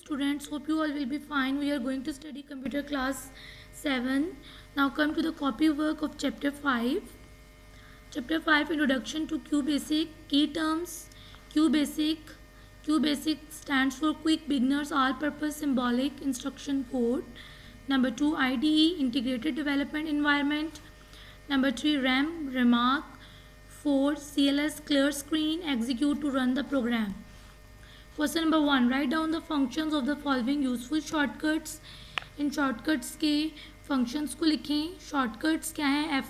students, hope you all will be fine. We are going to study computer class 7. Now come to the copy work of chapter 5. Chapter 5, introduction to QBasic. Key terms: QBasic. QBasic stands for quick beginners all purpose symbolic instruction code. Number 2, IDE, integrated development environment. Number 3, RAM, remark. 4, CLS, clear screen, execute to run the program. Question number 1, write down the functions of the following useful shortcuts. In shortcuts के functions को लिखें. Shortcuts क्या हैं?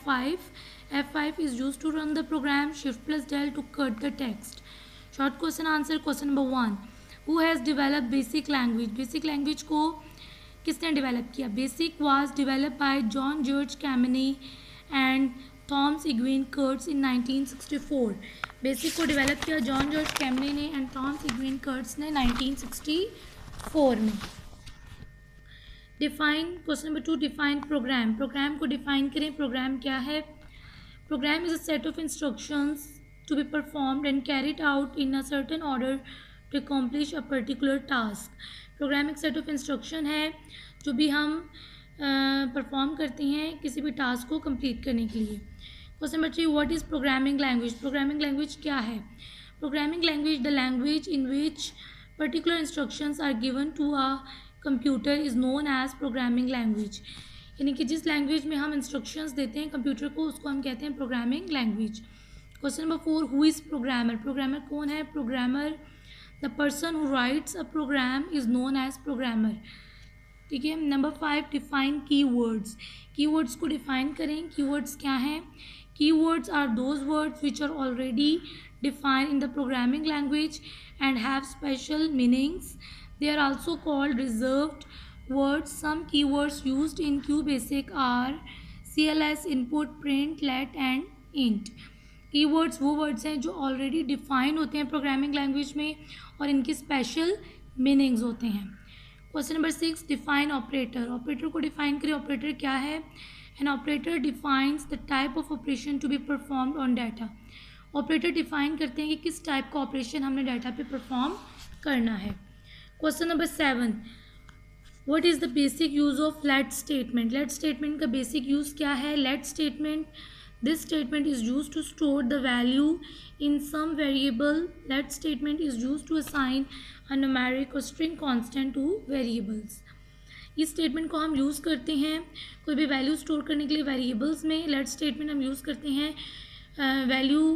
F5 is used to run the program. Shift plus del to cut the text. Short question answer. Question number 1, who has developed basic language? Basic language को किसने develop किया? Basic was developed by John George Kameny and Thomas Edwin Kurtz in 1964. Basic को develop किया John George Kemeny ने and Thomas Edwin Kurtz ने 1964 में. Define. Question number 2, define program. Program को define करें. प्रोग्राम क्या है? Program is a set of instructions to be performed and carried out in a certain order to accomplish a particular task. Program एक set of instruction है जो भी हम perform करते हैं किसी भी टास्क को कंप्लीट करने के लिए. Question number 3, what is programming language? Programming language क्या है? Programming language, the language in which particular instructions are given to a computer is known as programming language. यानी कि जिस लैंग्वेज में हम इंस्ट्रक्शंस देते हैं कंप्यूटर को उसको हम कहते हैं programming language. Question number 4, who is programmer? Programmer कौन है? Programmer, the person who writes a program is known as programmer. ठीक है. Number 5, define keywords. Keywords को डिफाइन करें. की वर्ड्स क्या हैं? Keywords are those words which are already defined in the programming language and have special meanings. They are also called reserved words. Some keywords used in QBasic are CLS, input, print, let and int. Keywords वो words हैं जो already define होते हैं programming language में और इनके special meanings होते हैं. Question number 6, define operator. Operator को define करें. Operator क्या है? An operator defines the type of operation to be performed on data. Operator define करते हैं कि किस type का operation हमने data पे perform करना है. Question number 7, what is the basic use of let statement? Let statement का basic use क्या है? Let statement, this statement is used to store the value in some variable. Let statement is used to assign a numeric or string constant to variables. इस statement को हम use करते हैं कोई भी वैल्यू स्टोर करने के लिए वेरिएबल्स में. लेट स्टेटमेंट हम यूज़ करते हैं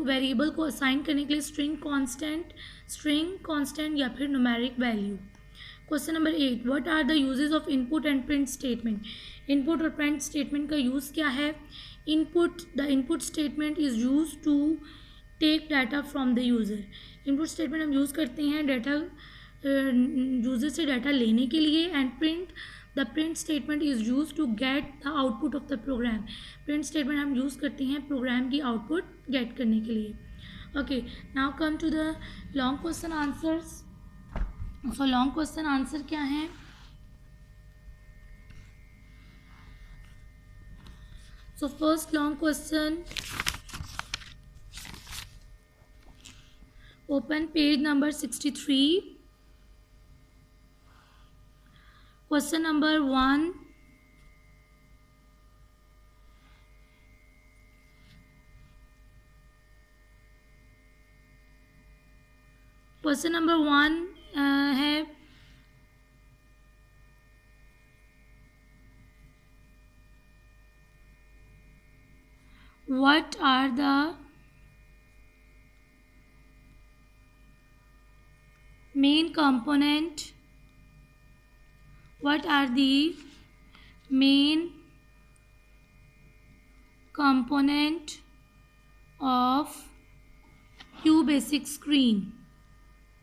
वेरिएबल को असाइन करने के लिए स्ट्रिंग कांस्टेंट या फिर numeric value. Question number 8, what are the uses of input and print statement? Input और प्रिंट स्टेटमेंट का यूज़ क्या है? The input statement is use to take data from the user. Input statement हम use करते हैं data user से data लेने के लिए. And the print statement is use to get the output of the program. Print statement हम use करते हैं प्रोग्राम की आउटपुट गेट करने के लिए. Okay, now come to the long question answers. So long question answer क्या है? So first long question, open page number 63. Question number 1, question number 1 है what are the main component? What are the main component of QBasic screen?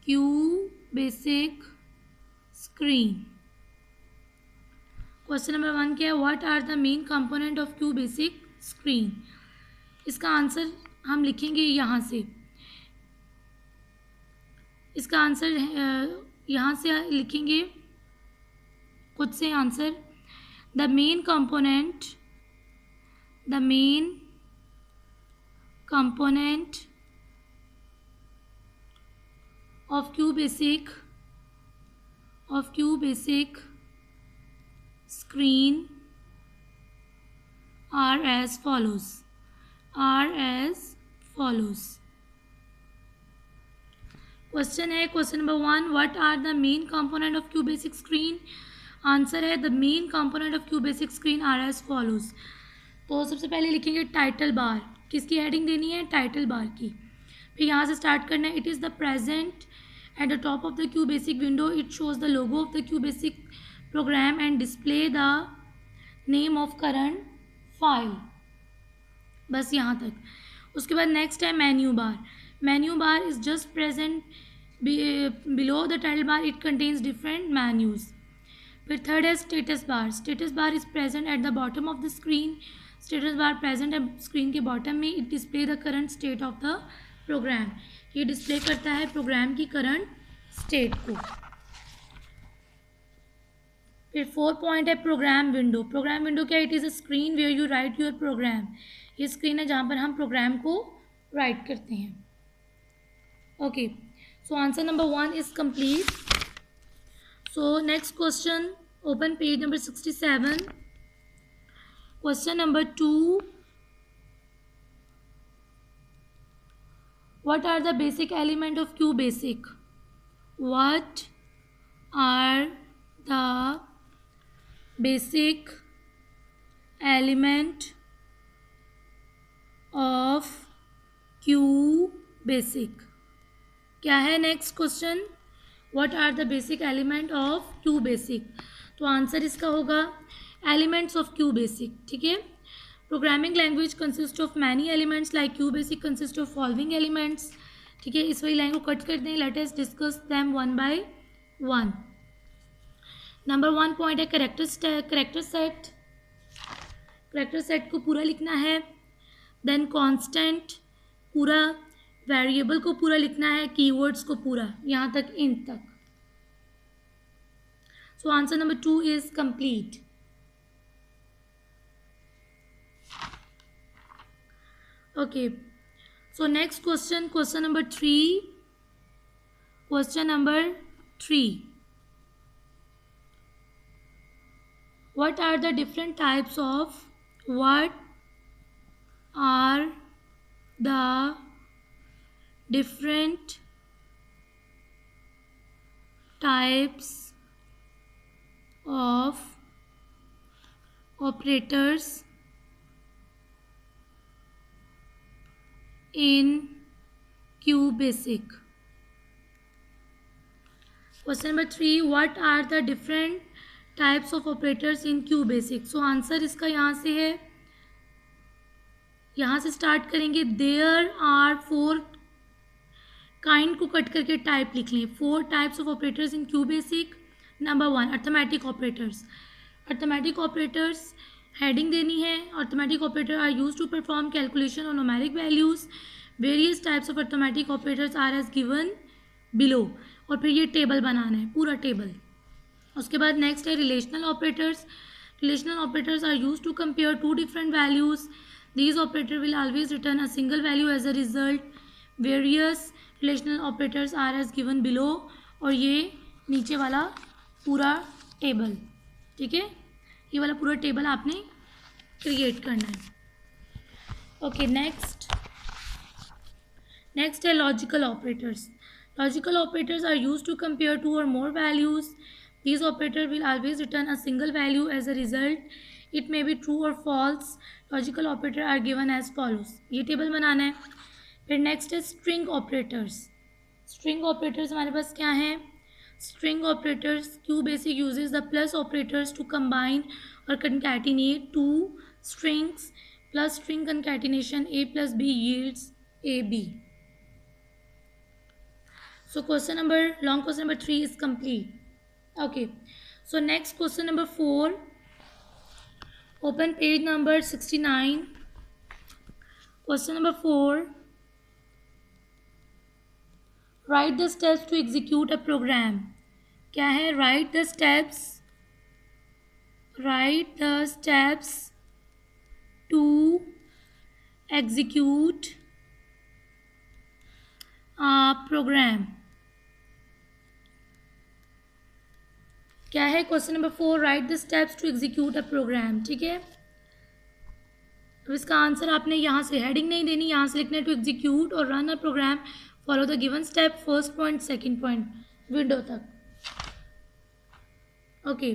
QBasic screen. Question number 1 क्या है? What are the main component of QBasic screen? इसका answer हम लिखेंगे यहाँ से. इसका answer यहाँ से लिखेंगे खुद से answer. The main component of of QBasic screen are as follows. Question है question number 1, what are the main component of QBasic screen. Answer है the main component of QBasic screen are as follows. तो सबसे पहले लिखेंगे title bar. किसकी heading देनी है? Title bar की. फिर यहाँ से स्टार्ट करना है. It is the present at the top of the QBasic window. It shows the logo of the QBasic program and display the name of current file. बस यहाँ तक. उसके बाद नेक्स्ट है menu bar. Menu bar is just present below the title bar. It contains different menus. फिर third है status bar. Status bar is present at the bottom of the screen. Status bar present है screen के bottom में. It display the current state of the program. ये display करता है programme की current state को. फिर 4 पॉइंट है प्रोग्राम विंडो. प्रोग्राम विंडो क्या? It is a screen where you write your program. ये स्क्रीन है जहाँ पर हम प्रोग्राम को राइट करते हैं. Okay, so answer number 1 is complete. So next question, open page number 67. Question number 2, what are the basic element of QBasic? What are the basic element of QBasic? क्या है next question? What are the basic element of QBasic. तो answer इसका होगा elements of QBasic. ठीक है. Programming language consist of many elements like QBasic consist of following elements. ठीक है. इस वाली लाइन को कट कर दें. Let us discuss them one by one. Number 1 point है करेक्टर सेट. करेक्टर सेट को पूरा लिखना है. देन कांस्टेंट पूरा, वेरिएबल को पूरा लिखना है, कीवर्ड्स को पूरा, यहाँ तक इंट तक. सो answer number 2 is complete. Okay, so next question, question number 3. What are the different types of operators in QBasic? Question number 3, what are the different types of operators in QBasic? So answer इसका यहाँ से है, यहाँ से start करेंगे. There are 4 kind को cut करके type लिख लें. 4 types of operators in QBasic. Number 1 arithmetic operators. Arithmetic operators heading देनी है. Arithmetic operator are use to perform calculation on numeric values. Various types of arithmetic operators are as given below. और फिर ये table बनाना है, पूरा table. उसके बाद नेक्स्ट है relational operators. Relational operators are use to compare 2 different values. These operator will always return a single value as a result. Various relational operators are as given below. और ये नीचे वाला पूरा टेबल. ठीक है, ये वाला पूरा टेबल आपने क्रिएट करना है. ओके, नेक्स्ट है logical operators. Logical operators are use to compare 2 or more values. These operators will always return a single value as a result. It may be true or false. Logical operator are given as follows. ये table बनाना है. फिर next है string operators. String operators हमारे पास क्या हैं? String operators QBasic uses the plus operators to combine और concatenate 2 strings. Plus string concatenation A + B yields AB. So long question number 3 is complete. Okay, so next question number 4. Open page number 69. Question number 4. Write the steps to execute a program. क्या है? Write the steps to execute a program. क्या है question number 4, write the steps to execute a program. ठीक है, अब इसका answer आपने यहाँ से हेडिंग नहीं देनी, यहाँ से लिखना है टू एग्जीक्यूट और run a program, follow the given step, first point second point, window तक। Okay,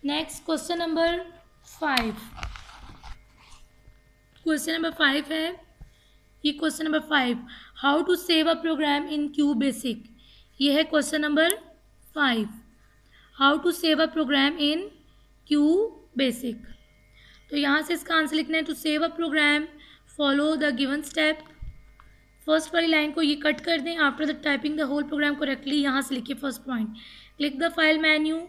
next question number 5। Question number 5 है ये, question number 5, how to save a program in Q basic. ये है question number 5, how to save a program in Q basic. तो यहाँ से इसका answer लिखना है to save a program, follow the given step. First वाली लाइन को ये कट कर दें, after the typing the whole program correctly, यहाँ से लिखिए first point, click the file menu,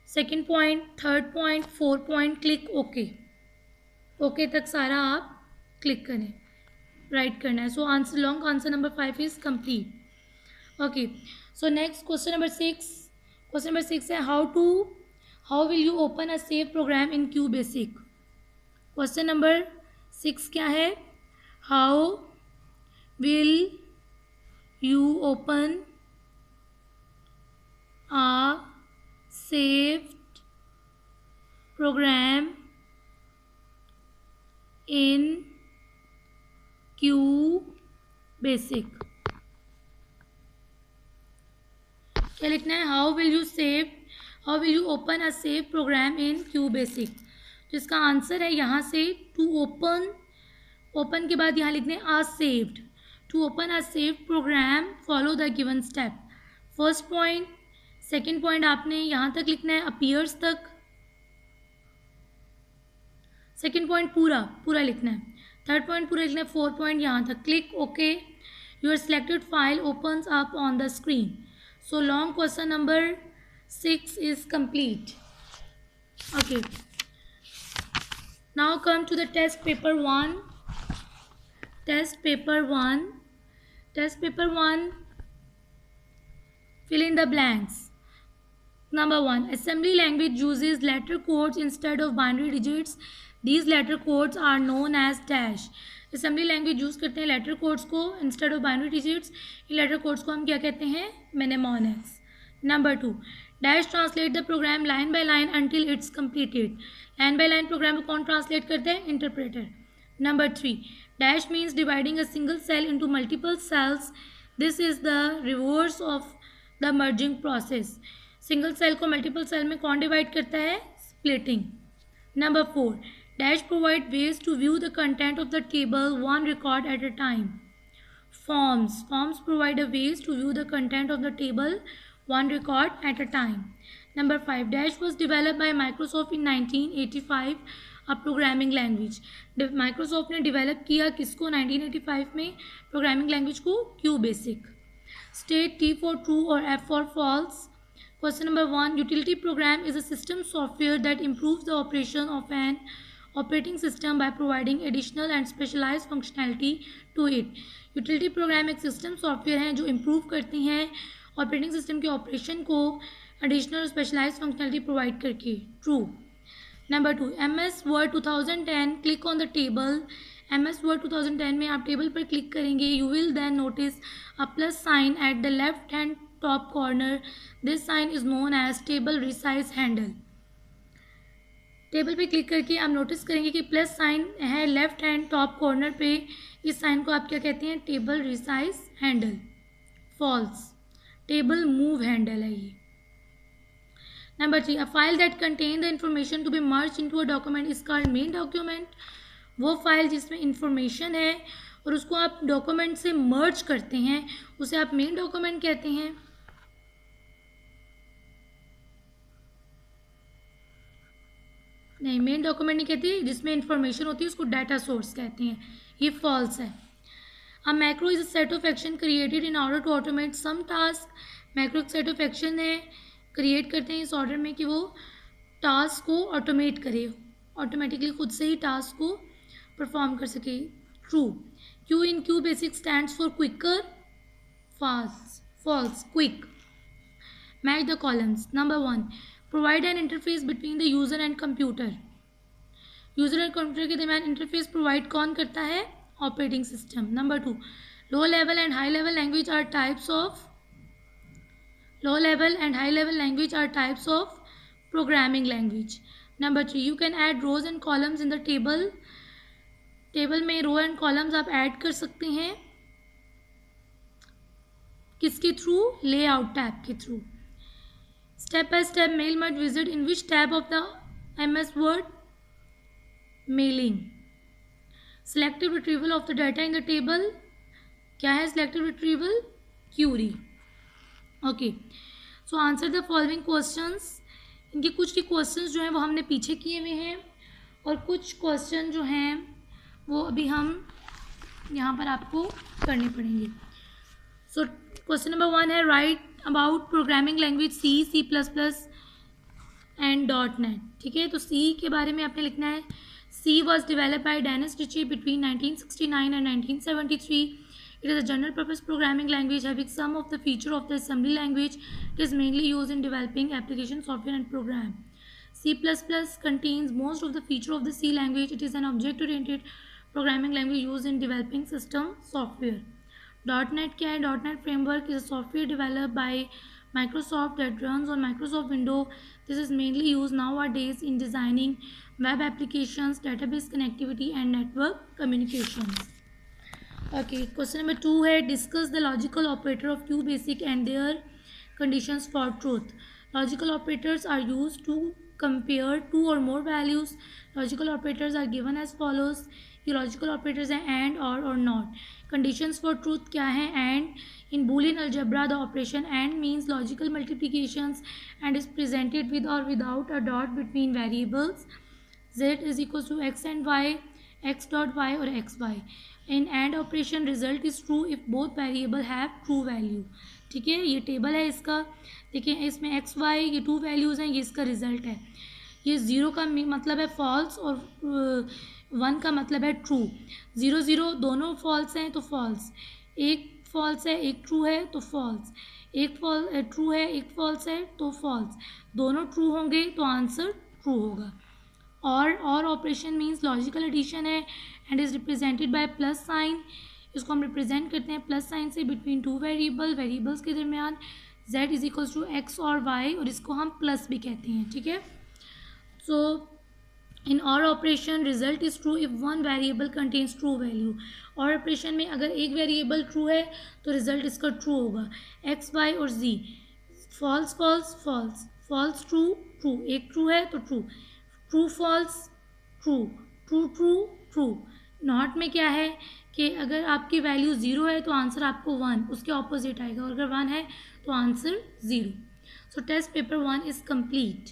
second point, third point, fourth point, click okay. Okay तक सारा आप क्लिक करें, राइट करना है। So answer, long answer number 5 is complete. Okay, so next question number 6। Question number 6 है how will you open a save program in Q basic. Question number 6 क्या है, how will you open a saved program in QBasic। क्या लिखना है, how will you open a save program in QBasic। तो इसका answer है यहाँ से टू ओपन के बाद यहाँ लिखने आ saved, to open a saved program follow the given step. First point, second point आपने यहाँ तक लिखना है अपीयर्स तक, सेकेंड पॉइंट पूरा लिखना है, थर्ड पॉइंट पूरा लिखना है, फोर्थ पॉइंट यहाँ तक, click okay, your selected file opens up on the screen. So long question number 6 is complete. Okay, now come to the test paper 1. Test paper 1, fill in the blanks. Number 1, assembly language uses letter codes instead of binary digits. These letter codes are known as dash. assembly language use करते हैं letter codes को instead of binary digits. In letter codes को हम क्या कहते हैं, mnemonics. Number 2, dash translate the program line by line until it's completed. Line by line program को कौन ट्रांसलेट करता है, interpreter. Number 3, dash means dividing a single cell into multiple cells, this is the reverse of the merging process. Single cell को multiple cell में कौन divide करता है, splitting. Number 4, dash provide ways to view the content of the table one record at a time. Forms provide a ways to view the content of the table one record at a time. Number 5, Dash was developed by Microsoft in 1985, a programming language. Microsoft ने develop किया किसको 1985 में, programming language को, QBasic. State T for true or F for false. Question number 1, utility program is a system software that improves the operation of an operating system by providing additional and specialized functionality to it. Utility program एक system software है जो improve करती हैं operating system के operation को additional specialize functionality provide करके, true. Number 2, MS Word 2010, click on the table. MS Word 2010 में आप टेबल पर क्लिक करेंगे, you will then notice a plus sign at the left hand top corner, this sign is known as table resize handle. Table पे click करके आप notice करेंगे कि plus sign है लेफ्ट हैंड टॉप कॉर्नर पे, इस sign को आप क्या कहते हैं, table resize handle. False, table move handle है ये। Number 3, a file that contain the information to be merged into a document is called main document. वो फाइल जिसमें इंफॉर्मेशन है और उसको आप डॉक्यूमेंट से मर्ज करते हैं, उसे आप मेन डॉक्यूमेंट कहते हैं। नहीं, मेन डॉक्यूमेंट नहीं कहते, जिसमें इंफॉर्मेशन होती है उसको डाटा सोर्स कहते हैं, ये फॉल्स है। A macro is a set of action created in order to automate some task. Macro एक सेट ऑफ एक्शन है, क्रिएट करते हैं इस ऑर्डर में कि वो टास्क को ऑटोमेट करे, ऑटोमेटिकली खुद से ही टास्क को परफॉर्म कर सके, true. Q in Q basic stands for quicker, false, quick. Match the columns. Number 1, provide an interface between the user and computer. User और कंप्यूटर के दरमियान इंटरफेस प्रोवाइड कौन करता है, operating system. Number 2, low level and high level language are types of programming language. Number 3, you can add rows and columns in the table. Table में row and columns आप add कर सकते हैं किसके through? Layout tab के through. Step by step mail must visit in which tab of the MS Word? Mailing. Selective retrieval of the data in the table. क्या है selective retrieval? Query. Okay. So answer the following questions. इनके कुछ के questions जो हैं वो हमने पीछे किए हुए हैं और कुछ क्वेश्चन जो हैं वो अभी हम यहाँ पर आपको करने पड़ेंगे. So क्वेश्चन नंबर 1 है right about programming language C++ and .NET. ठीक है, तो C के बारे में आपने लिखना है. C was developed by Dennis Ritchie between 1969 and 1973. It is a general purpose programming language having some of the feature of the assembly language. It is mainly used in developing application software and program. C++ contains most of the feature of the C language. It is an object-oriented programming language used in developing system software. .NET क्या है? .NET framework is a software developed by Microsoft that runs on Microsoft Windows. This is mainly used nowadays in designing web applications, database connectivity and network communications. Okay, question number 2 है discuss the logical operator of two basic and their conditions for truth. Logical operators are used to compare two or more values. Logical operators are given as follows. ये logical operators हैं and or not. Conditions for truth क्या है? And in Boolean algebra the operation and means logical multiplications and is presented with or without a dot between variables. Z is equals to x and y, x dot y or xy. In AND operation result is true if both variable have true value. ठीक है, ये table है इसका. देखिए इसमें x Y ये 2 values हैं, ये इसका रिजल्ट है. ये 0 का मतलब है फॉल्स और 1 का मतलब है ट्रू. 0 0 दोनों फॉल्स हैं तो फॉल्स, एक फॉल्स है एक ट्रू है तो फॉल्स, एक ट्रू है एक फॉल्स है तो फॉल्स. दोनों ट्रू होंगे तो आंसर ट्रू होगा. Or operation means logical addition है and is represented by plus sign. इसको हम रिप्रेजेंट करते हैं प्लस साइन से बिटवीन 2 वेरिएबल्स के दरमियान. z is equals to x or y और इसको हम प्लस भी कहते हैं. ठीक है, सो इन और operation result is true if one variable contains true value. और ऑपरेशन में अगर एक वेरिएबल ट्रू है तो रिजल्ट इसका ट्रू होगा. x y और z false false false, false true true, एक ट्रू है तो true, true false true, true true true. Not में क्या है कि अगर आपकी वैल्यू 0 है तो आंसर आपको 1 उसके ऑपोजिट आएगा और अगर 1 है तो answer 0. So test paper 1 is complete.